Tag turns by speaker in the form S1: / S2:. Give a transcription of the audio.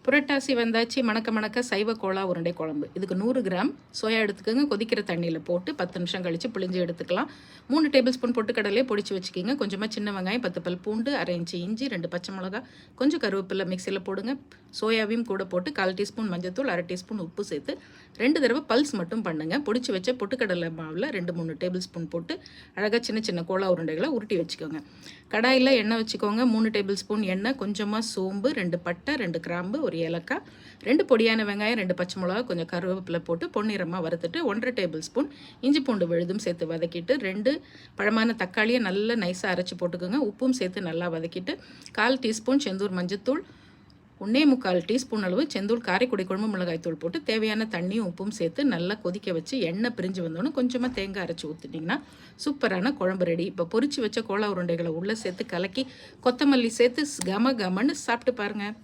S1: புரட்டாசி வந்தாச்சு, மணக்க மணக்க சைவ கோலா உருண்டை குழம்பு. இதுக்கு 100 கிராம் சோயா எடுத்துக்கோங்க. கொதிக்கிற தண்ணியில் போட்டு 10 நிமிஷம் கழித்து பிழிஞ்சு எடுத்துக்கலாம். 3 டேபிள் ஸ்பூன் பொட்டுக்கடலையே பொடிச்சு வச்சுக்கிங்க. கொஞ்சமாக சின்ன வெங்காயம், 10 பல் பூண்டு, அரை இன்ச்சு இஞ்சி, 2 பச்சை மிளகா, கொஞ்சம் கருவேப்பிலை மிக்சியில் போடுங்க. சோயாவையும் கூட போட்டு 1/4 டீஸ்பூன் மஞ்சத்தூள், அரை டீஸ்பூன் உப்பு சேர்த்து 2 தடவை பல்ஸ் மட்டும் பண்ணுங்கள். பொடிச்சு வச்ச பொட்டுக்கடலை மாவில் 2-3 டேபிள் ஸ்பூன் போட்டு அழகாக சின்ன சின்ன கோலா உருண்டைகளை உருட்டி வச்சுக்கோங்க. கடாயில் எண்ணெய் வச்சுக்கோங்க. 3 டேபிள் ஸ்பூன் எண்ணெய், கொஞ்சமாக சோம்பு, 2 பட்டை, 2 கிராம்பு, ஒரு ஏலக்காய், 2 பொடியான வெங்காயம், 2 பச்சை மிளகா, கொஞ்சம் கருவேப்பிலை போட்டு பொன்னிறமாக வறுத்துட்டு 1/2 டேபிள் ஸ்பூன் இஞ்சி பூண்டு விழுதும் சேர்த்து வதக்கிட்டு 2 பழமான தக்காளியை நல்லா நைஸாக அரைச்சி போட்டுக்கோங்க. உப்பும் சேர்த்து நல்லா வதக்கிட்டு 1/4 டீஸ்பூன் செந்தூர் மஞ்சத்தூள், 1/4 டீஸ்பூன் அளவு செந்தூள் காரைக்குடி குழம்பு மிளகாய் தூள் போட்டு தேவையான தண்ணியும் உப்பும் சேர்த்து நல்லா கொதிக்க வச்சு எண்ணெய் பிரிஞ்சு வந்தோன்னு கொஞ்சமாக தேங்காய் அரைச்சி ஊற்றிட்டிங்கன்னா சூப்பரான குழம்பு ரெடி. இப்போ பொரிச்சு வச்ச கோலா உருண்டைகளை உள்ளே சேர்த்து கலக்கி கொத்தமல்லி சேர்த்து கம கமன்னு சாப்பிட்டு பாருங்கள்.